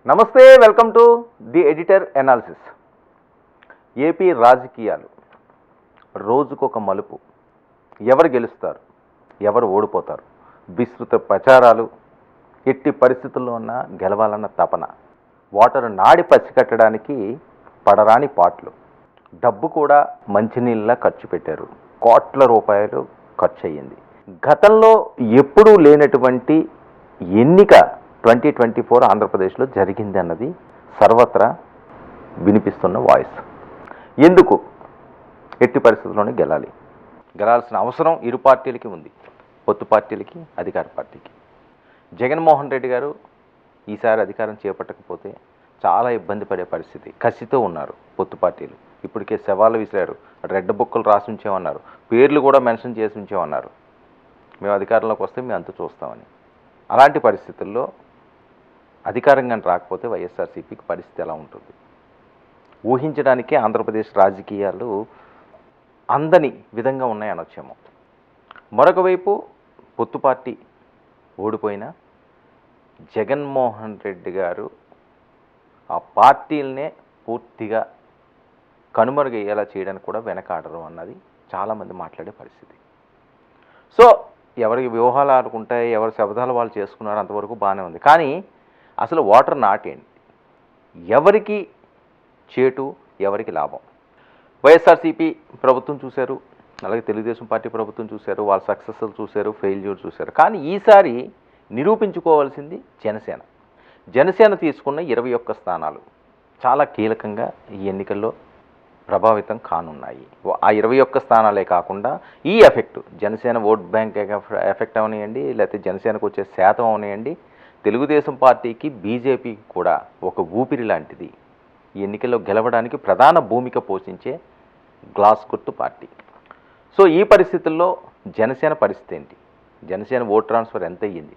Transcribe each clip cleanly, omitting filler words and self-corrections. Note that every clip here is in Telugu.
నమస్తే, welcome to the editor analysis. AP రాజకీయాలు రోజుకొక మలుపు. ఎవరు గెలుస్తారు, ఎవరు ఓడిపోతారు, విస్తృత ప్రచారాలు, ఎట్టి పరిస్థితుల్లో ఉన్న గెలవాలన్న తపన, ఓటరు నాడి పసికట్టడానికి పడరాని పాటలు, డబ్బు కూడా మంచినీళ్ళ ఖర్చు పెట్టారు. కోట్ల రూపాయలు ఖర్చు అయ్యింది. గతంలో ఎప్పుడూ లేనటువంటి ఎన్నిక 2024 ఆంధ్రప్రదేశ్లో జరిగింది అన్నది సర్వత్రా వినిపిస్తున్న వాయిస్. ఎందుకు? ఎట్టి పరిస్థితుల్లోనే గెలాల్సిన అవసరం ఇరు పార్టీలకి ఉంది, పొత్తు పార్టీలకి, అధికార పార్టీకి. జగన్మోహన్ రెడ్డి గారు ఈసారి అధికారం చేపట్టకపోతే చాలా ఇబ్బంది పడే పరిస్థితి. కసితో ఉన్నారు పొత్తు పార్టీలు. ఇప్పటికే సవాళ్ళు విసిరారు, రెడ్ బుక్కులు రాసి ఉంచేమన్నారు, పేర్లు కూడా మెన్షన్ చేసి ఉంచేమన్నారు, మేము అధికారంలోకి వస్తే మేము అంత చూస్తామని. అలాంటి పరిస్థితుల్లో అధికారంగా రాకపోతే వైఎస్ఆర్సీపీకి పరిస్థితి ఎలా ఉంటుంది ఊహించడానికే ఆంధ్రప్రదేశ్ రాజకీయాలు అందని విధంగా ఉన్నాయనొచ్చేమో. మరొక వైపు పొత్తు పార్టీ ఓడిపోయినా జగన్మోహన్ రెడ్డి గారు ఆ పార్టీలనే పూర్తిగా కనుమరుగయ్యేలా చేయడానికి కూడా వెనకాడరు అన్నది చాలామంది మాట్లాడే పరిస్థితి. సో ఎవరికి వ్యూహాలు ఆడుకుంటాయి, ఎవరి శబ్దాలు వాళ్ళు చేసుకున్నారు, అంతవరకు బాగానే ఉంది. కానీ అసలు ఓటర్ నాటేంటి, ఎవరికి చేటు, ఎవరికి లాభం? వైఎస్ఆర్సీపీ ప్రభుత్వం చూశారు, అలాగే తెలుగుదేశం పార్టీ ప్రభుత్వం చూశారు, వాళ్ళ సక్సెస్లు చూశారు, ఫెయిల్యూర్ చూశారు. కానీ ఈసారి నిరూపించుకోవాల్సింది జనసేన తీసుకున్న 21 స్థానాలు చాలా కీలకంగా ఈ ఎన్నికల్లో ప్రభావితం కానున్నాయి. ఆ 21 స్థానాలే కాకుండా ఈ effect Janasena vote bank effect అవనియండి, లేకపోతే జనసేనకు వచ్చే శాతం అవనియండి, తెలుగుదేశం పార్టీకి, బీజేపీకి కూడా ఒక ఊపిరి లాంటిది. ఈ ఎన్నికల్లో గెలవడానికి ప్రధాన భూమిక పోషించే గ్లాస్ గుర్తు పార్టీ. సో ఈ పరిస్థితుల్లో జనసేన పరిస్థితి ఏంటి? జనసేన ఓట్ ట్రాన్స్ఫర్ ఎంత అయ్యింది?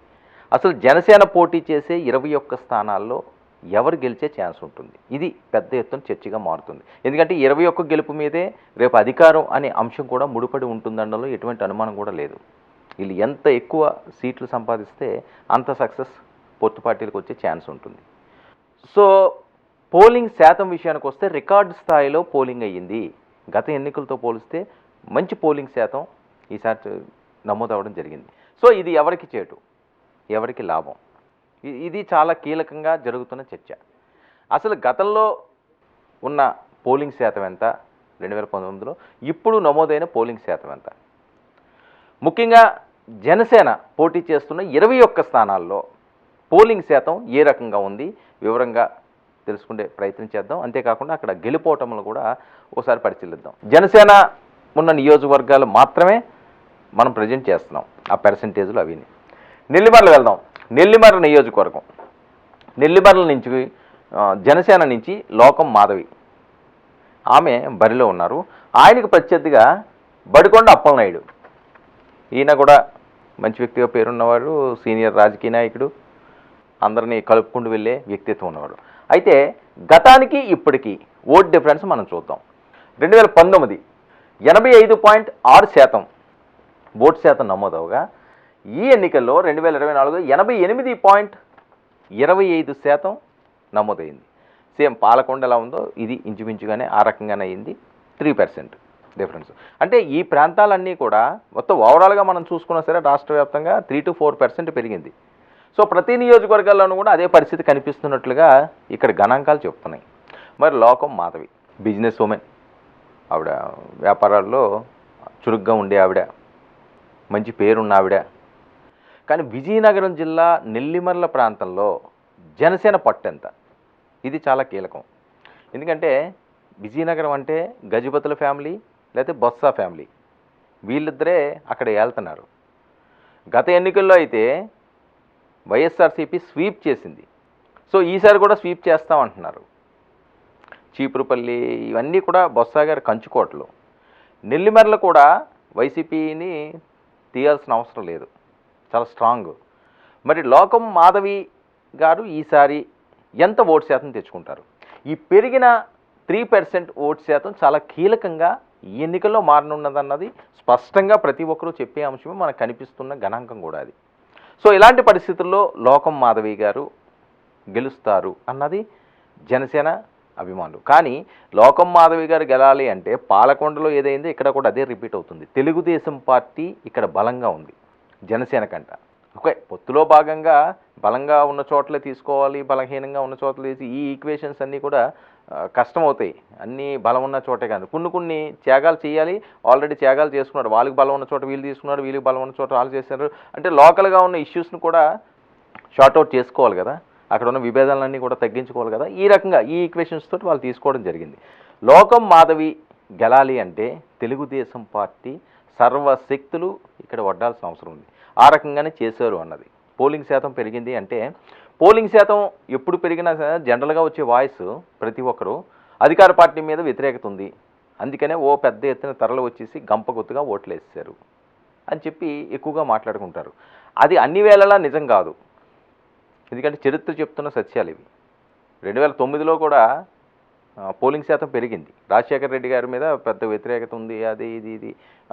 అసలు జనసేన పోటీ చేసే 21 స్థానాల్లో ఎవరు గెలిచే ఛాన్స్ ఉంటుంది? ఇది పెద్ద ఎత్తున చర్చగా మారుతుంది. ఎందుకంటే 21 గెలుపు మీదే రేపు అధికారం అనే అంశం కూడా ముడిపడి ఉంటుందనడంలో ఎటువంటి అనుమానం కూడా లేదు. వీళ్ళు ఎంత ఎక్కువ సీట్లు సంపాదిస్తే అంత సక్సెస్ పొత్తు పార్టీలకు వచ్చే ఛాన్స్ ఉంటుంది. సో పోలింగ్ శాతం విషయానికి వస్తే రికార్డు స్థాయిలో పోలింగ్ అయ్యింది. గత ఎన్నికలతో పోలిస్తే మంచి పోలింగ్ శాతం ఈసారి నమోదవడం జరిగింది. సో ఇది ఎవరికి చేటు, ఎవరికి లాభం? ఇది చాలా కీలకంగా జరుగుతున్న చర్చ. అసలు గతంలో ఉన్న పోలింగ్ శాతం ఎంత 2019లో, ఇప్పుడు నమోదైన పోలింగ్ శాతం ఎంత? ముఖ్యంగా జనసేన పోటీ చేస్తున్న 21 స్థానాల్లో పోలింగ్ శాతం ఏ రకంగా ఉంది వివరంగా తెలుసుకునే ప్రయత్నం చేద్దాం. అంతేకాకుండా అక్కడ గెలుపోవటంలో కూడా ఒకసారి పరిశీలిద్దాం. జనసేన ఉన్న నియోజకవర్గాలు మాత్రమే మనం ప్రజెంట్ చేస్తున్నాం, ఆ పర్సంటేజ్లు అవిని. నెల్లిమర్ల వెళ్దాం. నెల్లిమర్ల నియోజకవర్గం, నెల్లిమర్ల నుంచి జనసేన నుంచి లోకం మాధవి ఆమె బరిలో ఉన్నారు. ఆయనకు ప్రత్యర్థిగా బడికొండ అప్పలనాయుడు, ఈయన కూడా మంచి వ్యక్తిగా పేరున్నవాడు, సీనియర్ రాజకీయ నాయకుడు, అందరినీ కలుపుకుంటూ వెళ్ళే వ్యక్తిత్వం ఉన్నవాడు. అయితే గతానికి ఇప్పటికీ ఓట్ డిఫరెన్స్ మనం చూద్దాం. 2019 85.6% ఓటు శాతం నమోదవగా ఈ ఎన్నికల్లో 2024 88.25% నమోదైంది. సేమ్ పాలకొండ ఎలా ఉందో ఇది ఇంచుమించుగానే ఆ రకంగానే అయింది, 3% డిఫరెన్స్. అంటే ఈ ప్రాంతాలన్నీ కూడా మొత్తం ఓవరాల్గా మనం చూసుకున్నా సరే రాష్ట్ర వ్యాప్తంగా 3 to 4% పెరిగింది. సో ప్రతి నియోజకవర్గాల్లోనూ కూడా అదే పరిస్థితి కనిపిస్తున్నట్లుగా ఇక్కడ గణాంకాలు చెప్తున్నాయి. మరి లోకం మాధవి బిజినెస్ ఉమెన్, ఆవిడ వ్యాపారాల్లో చురుగ్గా ఉండే ఆవిడ, మంచి పేరున్న ఆవిడ. కానీ విజయనగరం జిల్లా నెల్లిమర్ల ప్రాంతంలో జనసేన పట్టు ఎంత? ఇది చాలా కీలకం. ఎందుకంటే విజయనగరం అంటే గజపతుల ఫ్యామిలీ లేకపోతే బొత్స ఫ్యామిలీ, వీళ్ళిద్దరే అక్కడ వెళ్తున్నారు. గత ఎన్నికల్లో అయితే వైఎస్ఆర్సీపీ స్వీప్ చేసింది. సో ఈసారి కూడా స్వీప్ చేస్తామంటున్నారు. చీపురుపల్లి ఇవన్నీ కూడా బొత్స గారి కంచుకోటలు. నెల్లిమర్ల కూడా వైసీపీని తీయాల్సిన అవసరం లేదు, చాలా స్ట్రాంగ్. మరి లోకం మాధవి గారు ఈసారి ఎంత ఓటు శాతం తెచ్చుకుంటారు? ఈ పెరిగిన 3% ఓటు శాతం చాలా కీలకంగా ఈ ఎన్నికల్లో మారనున్నదన్నది స్పష్టంగా ప్రతి ఒక్కరూ చెప్పే అంశమే మనకు కనిపిస్తున్న గణాంకం కూడా అది. సో ఇలాంటి పరిస్థితుల్లో లోకం మాధవి గారు గెలుస్తారు అన్నది జనసేన అభిమానులు. కానీ లోకం మాధవి గారు గెలాలి అంటే పాలకొండలో ఏదైందో ఇక్కడ కూడా అదే రిపీట్ అవుతుంది. తెలుగుదేశం పార్టీ ఇక్కడ బలంగా ఉంది జనసేన కంట. ఓకే, పొత్తులో భాగంగా బలంగా ఉన్న చోట్లే తీసుకోవాలి, బలహీనంగా ఉన్న చోట్ల తీసి ఈ ఈక్వేషన్స్ అన్నీ కూడా కష్టమవుతాయి. అన్నీ బలం ఉన్న చోటే కాదు, కొన్ని త్యాగాలు చేయాలి. ఆల్రెడీ త్యాగాలు చేసుకున్నారు. వాళ్ళకి బలం ఉన్న చోట వీళ్ళు తీసుకున్నారు, వీళ్ళకి బలం ఉన్న చోట వాళ్ళు చేశారు. అంటే లోకల్గా ఉన్న ఇష్యూస్ని కూడా షార్ట్అవుట్ చేసుకోవాలి కదా, అక్కడ ఉన్న విభేదాలన్నీ కూడా తగ్గించుకోవాలి కదా. ఈ రకంగా ఈ ఈక్వేషన్స్ తోటి వాళ్ళు తీసుకోవడం జరిగింది. లోకం మాధవి గెలాలి అంటే తెలుగుదేశం పార్టీ సర్వశక్తులు ఇక్కడ వడ్డాల్సిన అవసరం ఉంది. ఆ రకంగానే చేశారు అన్నది. పోలింగ్ శాతం పెరిగింది అంటే పోలింగ్ శాతం ఎప్పుడు పెరిగినా జనరల్గా వచ్చే వాయిస్ ప్రతి ఒక్కరూ అధికార పార్టీ మీద వ్యతిరేకత ఉంది, అందుకనే ఓ పెద్ద ఎత్తున తరలి వచ్చేసి గంపగొత్తుగా ఓట్లు వేసేశారు అని చెప్పి ఎక్కువగా మాట్లాడుకుంటారు. అది అన్ని వేళలా నిజం కాదు. ఎందుకంటే చరిత్ర చెప్తున్న సత్యాలు ఇవి. 2009లో కూడా పోలింగ్ శాతం పెరిగింది. రాజశేఖర రెడ్డి గారి మీద పెద్ద వ్యతిరేకత ఉంది, అది ఇది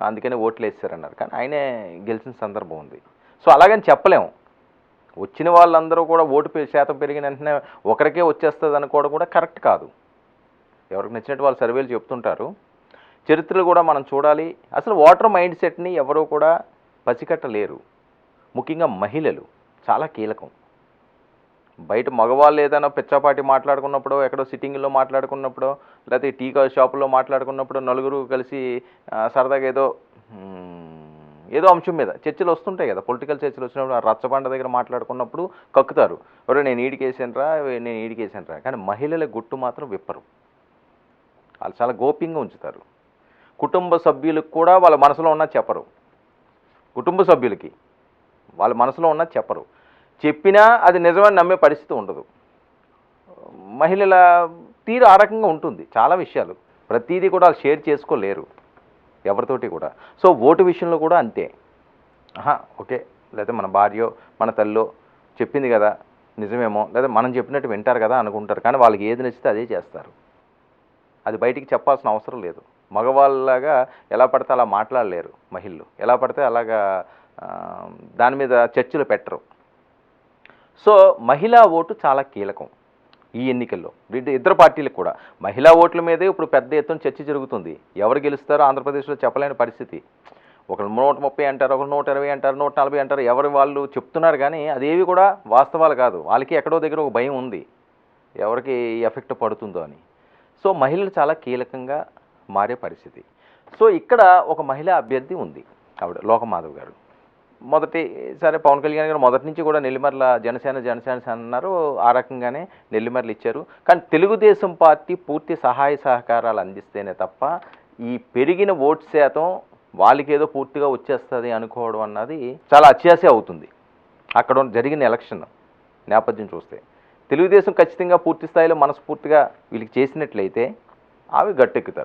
అందుకనే ఓట్లు వేసారన్నారు. కానీ ఆయనే గెలిచిన సందర్భం ఉంది. సో అలాగని చెప్పలేము. వచ్చిన వాళ్ళందరూ కూడా ఓటు శాతం పెరిగిన వెంటనే ఒకరికే వచ్చేస్తుంది అనుకోవడం కూడా కరెక్ట్ కాదు. ఎవరికి నచ్చినట్టు వాళ్ళు సర్వేలు చెప్తుంటారు. చరిత్రలు కూడా మనం చూడాలి. అసలు ఓటర్ మైండ్ సెట్ని ఎవరూ కూడా పసికట్టలేరు. ముఖ్యంగా మహిళలు చాలా కీలకం. బయట మగవాళ్ళు ఏదైనా పిచ్చాపాటి మాట్లాడుకున్నప్పుడు, ఎక్కడో సిట్టింగ్లో మాట్లాడుకున్నప్పుడు, లేకపోతే టీ షాపులో మాట్లాడుకున్నప్పుడు నలుగురు కలిసి సరదాగా ఏదో అంశం మీద చర్చలు వస్తుంటాయి కదా, పొలిటికల్ చర్చలు వచ్చినప్పుడు రచ్చబండ దగ్గర మాట్లాడుకున్నప్పుడు కక్కుతారు, ఎవరో నేను ఈడికేసానరా. కానీ మహిళల గుట్టు మాత్రం విప్పరు. వాళ్ళు చాలా గోప్యంగా ఉంచుతారు. కుటుంబ సభ్యులకు కూడా వాళ్ళ మనసులో ఉన్నది చెప్పరు. కుటుంబ సభ్యులకి వాళ్ళ మనసులో ఉన్నది చెప్పరు. చెప్పినా అది నిజమని నమ్మే పరిస్థితి ఉండదు. మహిళల తీరు ఆ రకంగా ఉంటుంది. చాలా విషయాలు ప్రతిదీ కూడా వాళ్ళు షేర్ చేసుకోలేరు ఎవరితోటి కూడా. సో ఓటు విషయంలో కూడా అంతే. ఓకే, లేదా మన భార్యో మన తల్లో చెప్పింది కదా నిజమేమో, లేదా మనం చెప్పినట్టు వింటారు కదా అనుకుంటారు. కానీ వాళ్ళకి ఏది నచ్చితే అదే చేస్తారు. అది బయటికి చెప్పాల్సిన అవసరం లేదు. మగవాళ్ళలాగా ఎలా పడితే అలా మాట్లాడలేరు మహిళలు. ఎలా పడితే అలాగా దాని మీద చర్చలు పెట్టరు. సో మహిళా ఓటు చాలా కీలకం ఈ ఎన్నికల్లో. ఇద్దరు పార్టీలకు కూడా మహిళా ఓట్ల మీదే ఇప్పుడు పెద్ద ఎత్తున చర్చ జరుగుతుంది. ఎవరు గెలుస్తారో ఆంధ్రప్రదేశ్లో చెప్పలేని పరిస్థితి. ఒకరు 130 అంటారు, ఒకరు 120 అంటారు, 140 అంటారు. ఎవరు వాళ్ళు చెప్తున్నారు కానీ అదేవి కూడా వాస్తవాలు కాదు. వాళ్ళకి ఎక్కడో దగ్గర ఒక భయం ఉంది, ఎవరికి ఎఫెక్ట్ పడుతుందో అని. సో మహిళలు చాలా కీలకంగా మారే పరిస్థితి. సో ఇక్కడ ఒక మహిళా అభ్యర్థి ఉంది, ఆవిడ లోకమాధవ్ గారు. సరే పవన్ కళ్యాణ్ గారు మొదటి నుంచి కూడా నెల్లిమర్ల జనసేన అన్నారు. ఆ రకంగానే నెల్లిమర్లు ఇచ్చారు. కానీ తెలుగుదేశం పార్టీ పూర్తి సహాయ సహకారాలు అందిస్తేనే తప్ప ఈ పెరిగిన ఓటు శాతం వాళ్ళకి ఏదో పూర్తిగా వచ్చేస్తుంది అనుకోవడం అన్నది చాలా అత్యాశ అవుతుంది. అక్కడ జరిగిన ఎలక్షన్ నేపథ్యం చూస్తే తెలుగుదేశం ఖచ్చితంగా పూర్తి స్థాయిలో మనస్ఫూర్తిగా వీళ్ళకి చేసినట్లయితే అవి గట్టెక్కుతారు.